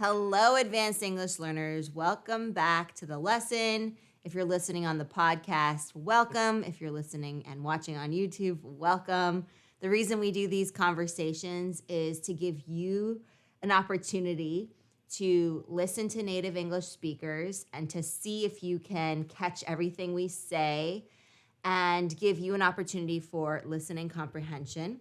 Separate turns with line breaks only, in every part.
Hello, advanced English learners. Welcome back to the lesson. If you're listening on the podcast, welcome. If you're listening and watching on YouTube, welcome. The reason we do these conversations is to give you an opportunity to listen to native English speakers and to see if you can catch everything we say and give you an opportunity for listening comprehension.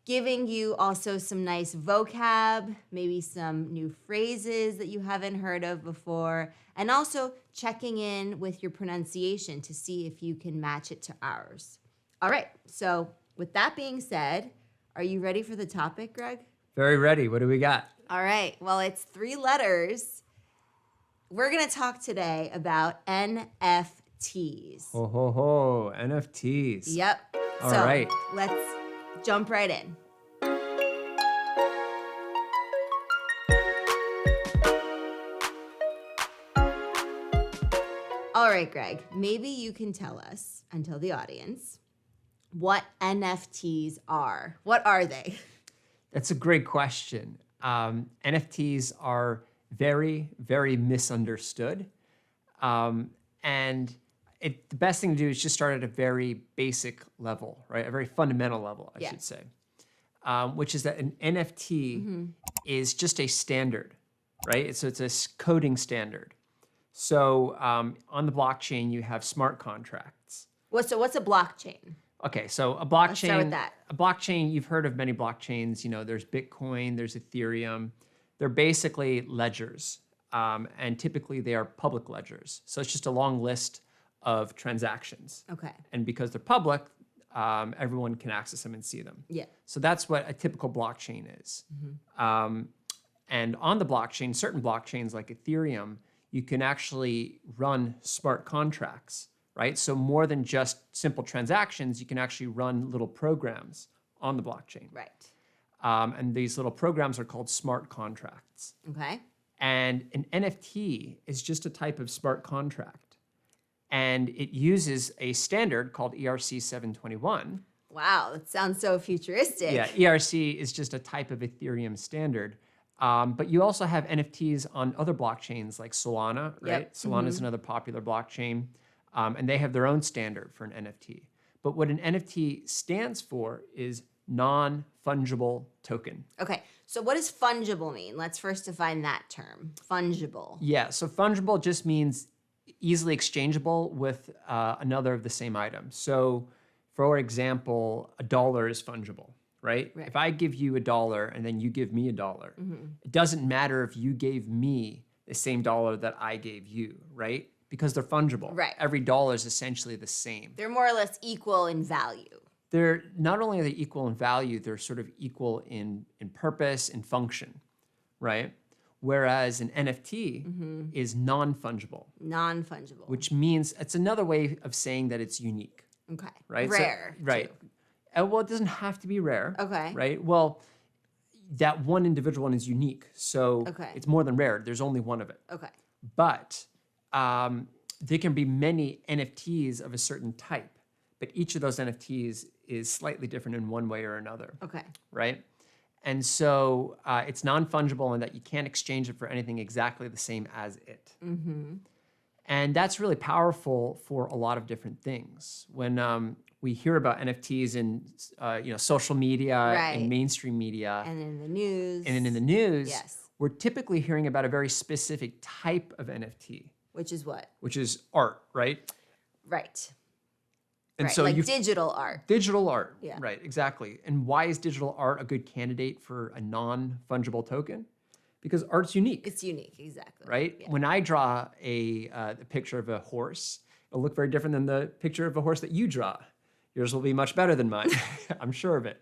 Giving you also some nice vocab, maybe some new phrases that you haven't heard of before, and also checking in with your pronunciation to see if you can match it to ours. All right, so with that being said, are you ready for the topic, Greg?
Very ready. What do we got?
All right, well, it's 3 letters. We're going to talk today about NFTs.
Ho, ho, ho. NFTs.
Yep.
All right.
Let's jump right in. All right, Greg, maybe you can tell us and tell the audience what NFTs are. What are they?
That's a great question. NFTs are very, very misunderstood. And the best thing to do is just start at a very basic level, right? A very fundamental level, I should say, which is that an NFT is just a standard, right? So it's a coding standard. So on the blockchain, you have smart contracts.
What's a blockchain?
Okay, so a blockchain.
Let's start with that.
A blockchain, you've heard of many blockchains. You know, there's Bitcoin, there's Ethereum. They're basically ledgers, and typically they are public ledgers. So it's just a long list of transactions.
Okay.
And because they're public, everyone can access them and see them.
Yeah.
So that's what a typical blockchain is. And on the blockchain, certain blockchains like Ethereum, you can actually run smart contracts, right? So more than just simple transactions, you can actually run little programs on the blockchain.
Right.
And these little programs are called smart contracts.
Okay.
And an NFT is just a type of smart contract. And it uses a standard called ERC 721.
Wow, that sounds so futuristic.
Yeah, ERC is just a type of Ethereum standard. But you also have NFTs on other blockchains like Solana, right?
Yep.
Solana is another popular blockchain. And they have their own standard for an NFT. But what an NFT stands for is non-fungible token.
Okay, so what does fungible mean? Let's first define that term, fungible.
Yeah, so fungible just means easily exchangeable with another of the same item. So for example, $1 is fungible, right? If I give you $1 and then you give me $1, it doesn't matter if you gave me the same dollar that I gave you, right? Because they're fungible.
Right.
Every dollar is essentially the same.
They're more or less equal in value.
They're not only are they equal in value, they're sort of equal in purpose and function, right? Whereas an NFT is non-fungible.
Non-fungible.
Which means it's another way of saying that it's unique.
Okay.
Right?
Rare.
So, right. Well, it doesn't have to be rare.
Okay.
Right? Well, that one individual one is unique. So it's more than rare. There's only one of it.
Okay.
But there can be many NFTs of a certain type. But each of those NFTs is slightly different in one way or another.
Okay.
Right? And so it's non-fungible in that you can't exchange it for anything exactly the same as it. And that's really powerful for a lot of different things. When we hear about NFTs in social media and mainstream media.
And in the news.
And in the news,
yes.
We're typically hearing about a very specific type of NFT.
Which is what?
Which is art, right?
Right.
And
right.
so
like digital art.
Digital art.
Yeah.
Right, exactly. And why is digital art a good candidate for a non-fungible token? Because art's unique.
It's unique, exactly.
Right? Yeah. When I draw a picture of a horse, it'll look very different than the picture of a horse that you draw. Yours will be much better than mine. I'm sure of it.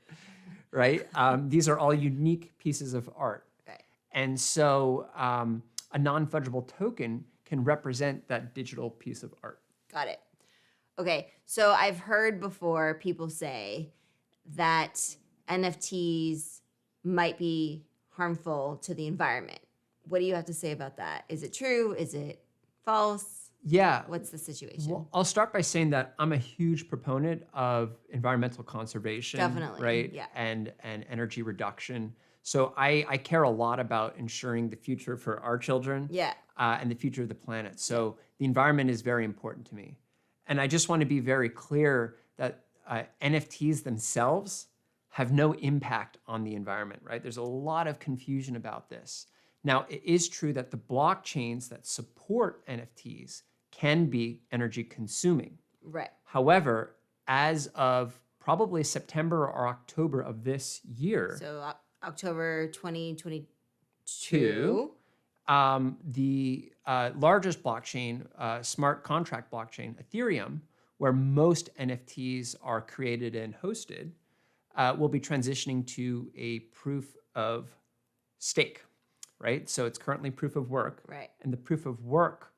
Right? These are all unique pieces of art.
Right.
And so a non-fungible token can represent that digital piece of art.
Got it. Okay, so I've heard before people say that NFTs might be harmful to the environment. What do you have to say about that? Is it true? Is it false?
Yeah.
What's the situation?
Well, I'll start by saying that I'm a huge proponent of environmental conservation.
Definitely,
Right?
yeah.
And energy reduction. So I care a lot about ensuring the future for our children
Yeah.
and the future of the planet. So the environment is very important to me. And I just want to be very clear that NFTs themselves have no impact on the environment, right? There's a lot of confusion about this. Now, it is true that the blockchains that support NFTs can be energy consuming.
Right.
However, as of probably September or October of this year,
So October 2022.
the largest blockchain, smart contract blockchain, Ethereum, where most NFTs are created and hosted, will be transitioning to a proof of stake, right? So it's currently proof of work.
Right.
And the proof of work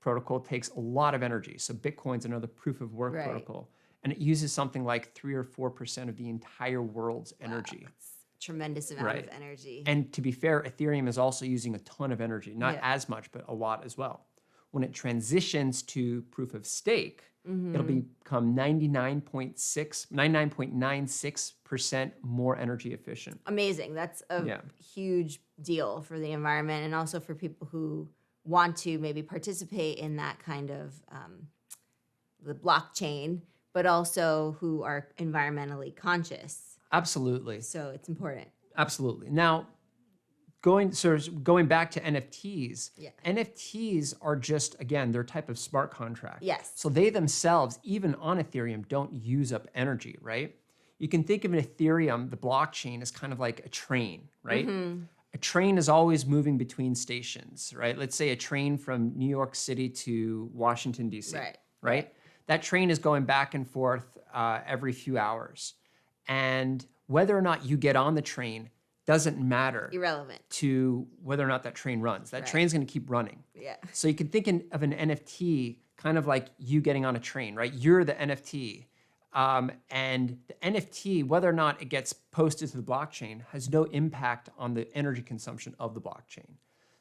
protocol takes a lot of energy. So Bitcoin's another proof of work
Right.
protocol. And it uses something like 3 or 4% of the entire world's energy.
It's a tremendous amount of energy.
And to be fair, Ethereum is also using a ton of energy, not
Yeah.
as much, but a lot as well. When it transitions to proof of stake, it'll become 99.96% more energy efficient.
Amazing. That's a huge deal for the environment and also for people who want to maybe participate in that kind of the blockchain, but also who are environmentally conscious.
Absolutely.
So it's important.
Absolutely. Now, going back to NFTs, NFTs are just, again, they're a type of smart contract.
Yes.
So they themselves, even on Ethereum, don't use up energy, right? You can think of an Ethereum, the blockchain, as kind of like a train, right? A train is always moving between stations, right? Let's say a train from New York City to Washington, D.C., right? That train is going back and forth every few hours. And whether or not you get on the train doesn't matter.
Irrelevant.
To whether or not that train runs. That train's going to keep running.
Yeah.
So you can think of an NFT kind of like you getting on a train, right? You're the NFT. And the NFT, whether or not it gets posted to the blockchain, has no impact on the energy consumption of the blockchain.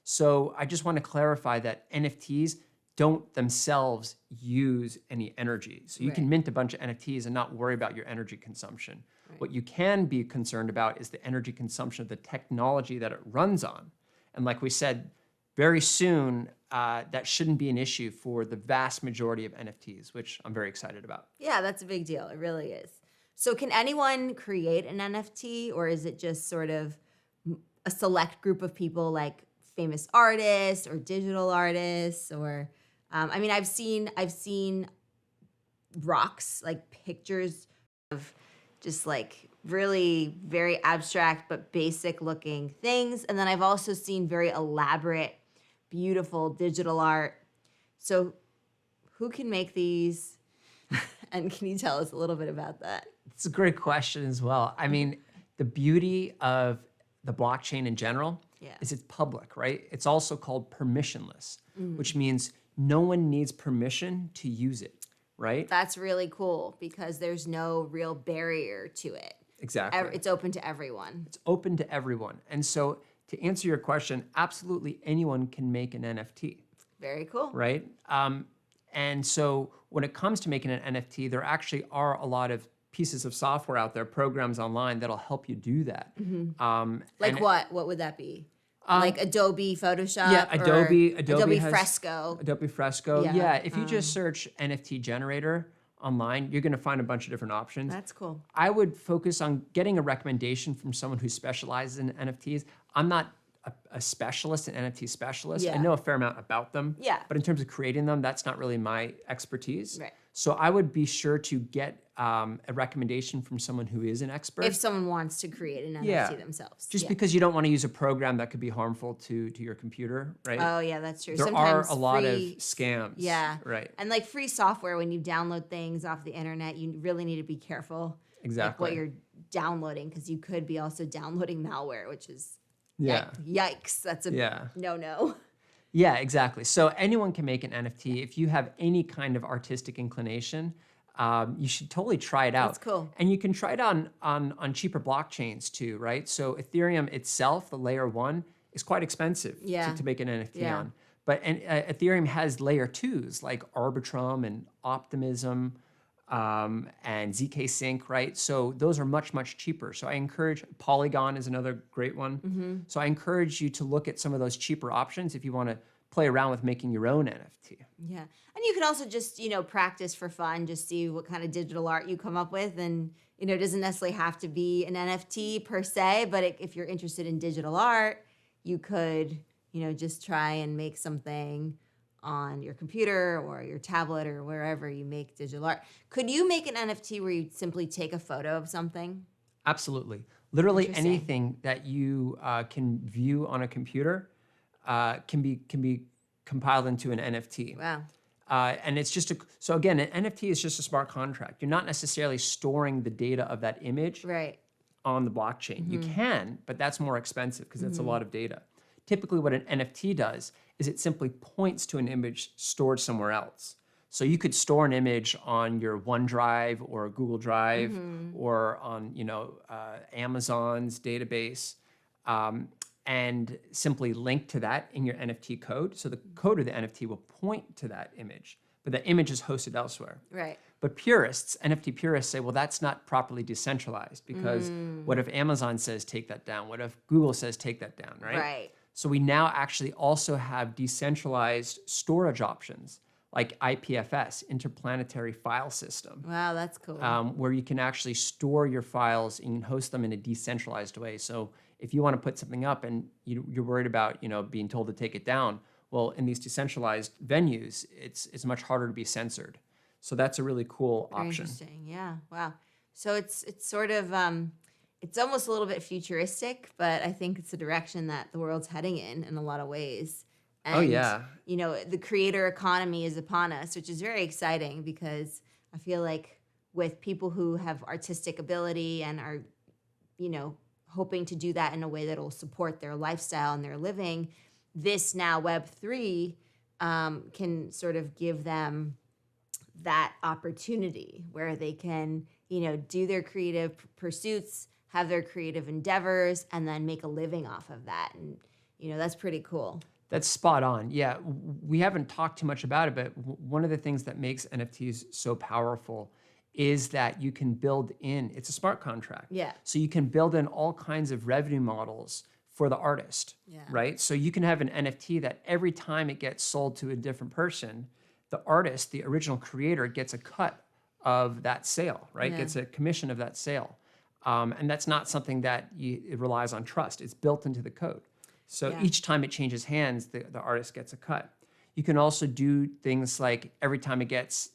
So I just want to clarify that NFTs don't themselves use any energy. So you can mint a bunch of NFTs and not worry about your energy consumption. What you can be concerned about is the energy consumption of the technology that it runs on. And like we said, very soon, that shouldn't be an issue for the vast majority of NFTs, which I'm very excited about.
Yeah, that's a big deal. It really is. So can anyone create an NFT, or is it just sort of a select group of people like famous artists or digital artists? Or I mean, I've seen rocks, like pictures of just like really very abstract but basic looking things. And then I've also seen very elaborate, beautiful digital art. So who can make these? And can you tell us a little bit about that?
It's a great question as well. I mean, the beauty of the blockchain in general is it's public, right? It's also called permissionless, which means no one needs permission to use it, right?
That's really cool because there's no real barrier to it.
Exactly.
It's open to everyone.
It's open to everyone. And so to answer your question, absolutely anyone can make an NFT.
Very cool.
Right? And so when it comes to making an NFT, there actually are a lot of pieces of software out there, programs online that'll help you do that.
Like what? What would that be? Like Adobe Photoshop?
Yeah, Adobe has,
Fresco.
Adobe Fresco.
Yeah.
If you just search NFT generator online, you're going to find a bunch of different options.
That's cool.
I would focus on getting a recommendation from someone who specializes in NFTs. I'm not a specialist, an NFT specialist. I know a fair amount about them.
Yeah.
But in terms of creating them, that's not really my expertise.
Right.
So I would be sure to get a recommendation from someone who is an expert.
If someone wants to create an NFT themselves.
Just because you don't want to use a program that could be harmful to your computer, right?
Oh, yeah, that's true.
There
Sometimes
are a lot of scams.
Yeah.
Right.
And like free software, when you download things off the internet, you really need to be careful.
Exactly.
Like what you're downloading, because you could be also downloading malware, which is yikes. That's a no.
Yeah, exactly. So anyone can make an NFT. If you have any kind of artistic inclination, you should totally try it out.
That's cool.
And you can try it on cheaper blockchains too, right? So Ethereum itself, the layer 1, is quite expensive to make an NFT on. But Ethereum has layer 2s like Arbitrum and Optimism. and ZK Sync, right? So those are much, much cheaper. So I encourage, Polygon is another great one. So I encourage you to look at some of those cheaper options if you want to play around with making your own NFT.
Yeah. And you can also just, practice for fun, just see what kind of digital art you come up with. And, it doesn't necessarily have to be an NFT per se, but if you're interested in digital art, you could, just try and make something on your computer or your tablet or wherever you make digital art. Could you make an NFT where you simply take a photo of something?
Absolutely. Literally anything that you can view on a computer can be compiled into an NFT.
Wow.
And it's just so again, an NFT is just a smart contract. You're not necessarily storing the data of that image on the blockchain. You can, but that's more expensive because that's a lot of data. Typically what an NFT does is it simply points to an image stored somewhere else. So you could store an image on your OneDrive or Google Drive or on Amazon's database and simply link to that in your NFT code. So the code of the NFT will point to that image, but the image is hosted elsewhere.
Right.
But purists, NFT purists say, well, that's not properly decentralized because what if Amazon says take that down? What if Google says take that down, right?
Right.
So we now actually also have decentralized storage options like IPFS, Interplanetary File System.
Wow, that's cool.
Where you can actually store your files and host them in a decentralized way. So if you want to put something up and you're worried about being told to take it down, well, in these decentralized venues, it's much harder to be censored. So that's a really cool
Very
option.
Interesting. Yeah. Wow. So it's sort of it's almost a little bit futuristic, but I think it's the direction that the world's heading in a lot of ways. And,
Oh, yeah.
The creator economy is upon us, which is very exciting because I feel like with people who have artistic ability and are, hoping to do that in a way that will support their lifestyle and their living, this now Web3 can sort of give them that opportunity where they can, do their creative pursuits, have their creative endeavors, and then make a living off of that. And, that's pretty cool.
That's spot on. Yeah, we haven't talked too much about it, but one of the things that makes NFTs so powerful is that you can build in, it's a smart contract.
Yeah.
So you can build in all kinds of revenue models for the artist, right? So you can have an NFT that every time it gets sold to a different person, the artist, the original creator, gets a cut of that sale, right? Gets a commission of that sale. And that's not something that it relies on trust. It's built into the code. So each time it changes hands, the artist gets a cut. You can also do things like every time it gets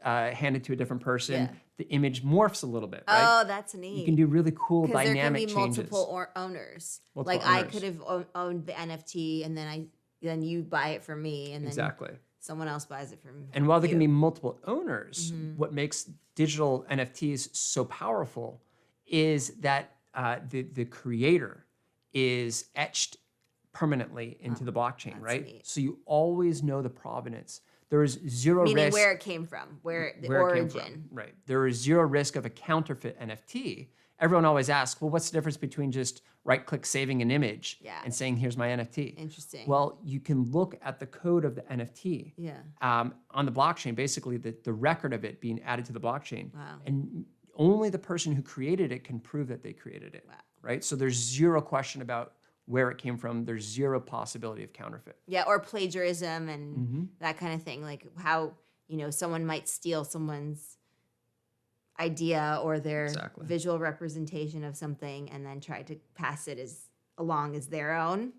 handed to a different person, the image morphs a little bit, right?
Oh, that's neat.
You can do really cool dynamic changes.
There can be multiple owners. I could have owned the NFT and then you buy it from me and then someone else buys it from
And while there can be multiple owners, what makes digital NFTs so powerful is that the creator is etched permanently into the blockchain, right?
Neat.
So you always know the provenance. There is zero
Meaning
risk.
where it came from, where the
where it came
origin.
from, right. There is zero risk of a counterfeit NFT. Everyone always asks, well, what's the difference between just right-click saving an image and saying, here's my NFT?
Interesting.
Well, you can look at the code of the NFT on the blockchain, basically the record of it being added to the blockchain.
Wow.
And only the person who created it can prove that they created it, right? So there's zero question about where it came from. There's zero possibility of counterfeit.
Yeah, or plagiarism and that kind of thing. Like how, someone might steal someone's idea or their visual representation of something and then try to pass it along as their own.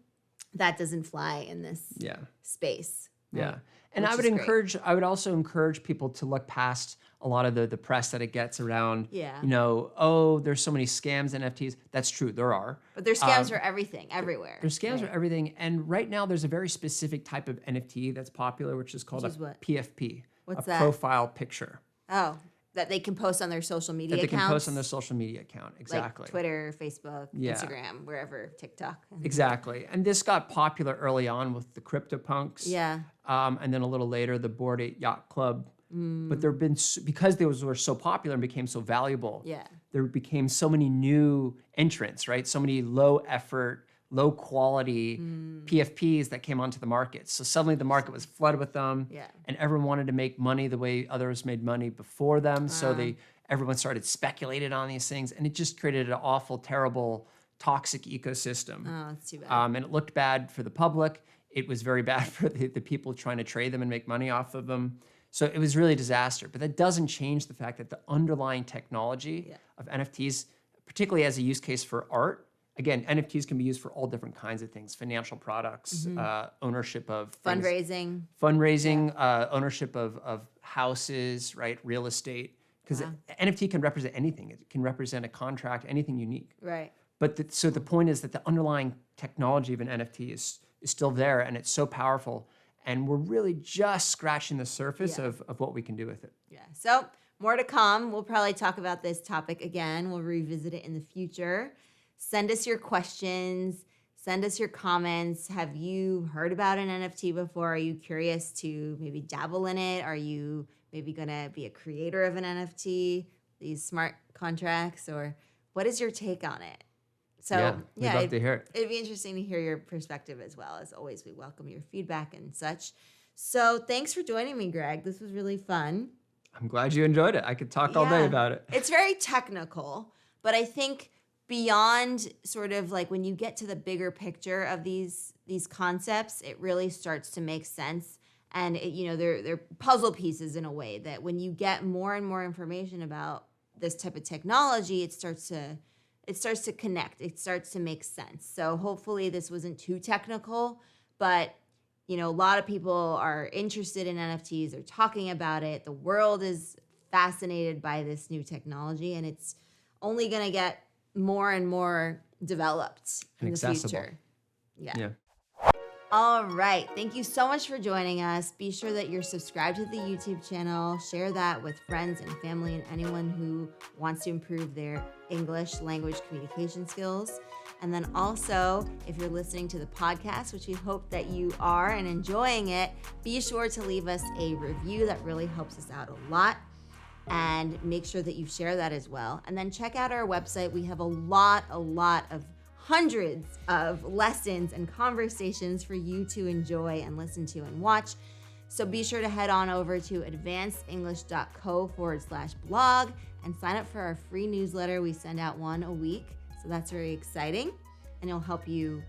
That doesn't fly in this space. Right?
Yeah. And I would also encourage people to look past a lot of the press that it gets around, there's so many scams, NFTs. That's true, there are.
But there's scams for everything, everywhere.
There's scams for everything. And right now there's a very specific type of NFT that's popular, which is called PFP.
What's
a
that?
Profile picture.
Oh, that they can post on their social media accounts?
That they can post on their social media account, exactly.
Like Twitter, Facebook, Instagram, wherever, TikTok.
Exactly. And this got popular early on with the CryptoPunks.
Yeah.
And then a little later, the Bored Ape Yacht Club. But there have been, because they were so popular and became so valuable, there became so many new entrants, right? So many low effort, low quality PFPs that came onto the market. So suddenly the market was flooded with them, and everyone wanted to make money the way others made money before them. So everyone started speculating on these things, and it just created an awful, terrible, toxic ecosystem.
Oh, that's too bad.
And it looked bad for the public. It was very bad for the people trying to trade them and make money off of them. So it was really a disaster. But that doesn't change the fact that the underlying technology of NFTs, particularly as a use case for art, again, NFTs can be used for all different kinds of things: financial products, ownership of things, fundraising, ownership of houses, right, real estate. Because NFT can represent anything. It can represent a contract, anything unique.
Right.
But so the point is that the underlying technology of an NFT is still there, and it's so powerful. And we're really just scratching the surface of what we can do with it.
Yeah. So more to come. We'll probably talk about this topic again. We'll revisit it in the future. Send us your questions. Send us your comments. Have you heard about an NFT before? Are you curious to maybe dabble in it? Are you maybe going to be a creator of an NFT, these smart contracts? Or what is your take on it? So
we'd love to hear it.
It'd be interesting to hear your perspective as well. As always, we welcome your feedback and such. So thanks for joining me, Greg. This was really fun.
I'm glad you enjoyed it. I could talk all day about it.
It's very technical, but I think beyond sort of like when you get to the bigger picture of these concepts, it really starts to make sense. And they're puzzle pieces in a way that when you get more and more information about this type of technology, it starts to connect. It starts to make sense. So hopefully this wasn't too technical, but a lot of people are interested in NFTs. They're talking about it. The world is fascinated by this new technology, and it's only going to get more and more developed in the future. Yeah. All right. Thank you so much for joining us. Be sure that you're subscribed to the YouTube channel. Share that with friends and family and anyone who wants to improve their English language communication skills. And then also, if you're listening to the podcast, which we hope that you are and enjoying it, be sure to leave us a review. That really helps us out a lot. And make sure that you share that as well. And then check out our website. We have a lot of hundreds of lessons and conversations for you to enjoy and listen to and watch. So be sure to head on over to advancedenglish.co/blog and sign up for our free newsletter. We send out one a week. So that's very exciting, and it'll help you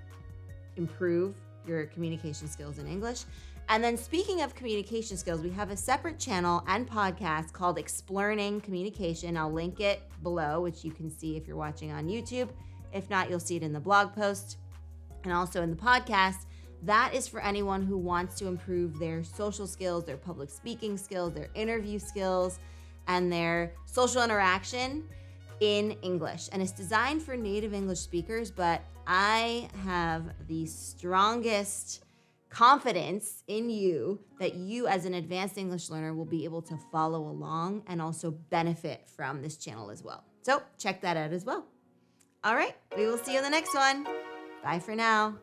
improve your communication skills in English. And then speaking of communication skills, we have a separate channel and podcast called Exploring Communication. I'll link it below, which you can see if you're watching on YouTube. If not, you'll see it in the blog post and also in the podcast. That is for anyone who wants to improve their social skills, their public speaking skills, their interview skills, and their social interaction in English. And it's designed for native English speakers, but I have the strongest confidence in you that you as an advanced English learner will be able to follow along and also benefit from this channel as well. So check that out as well. All right, we will see you in the next one. Bye for now.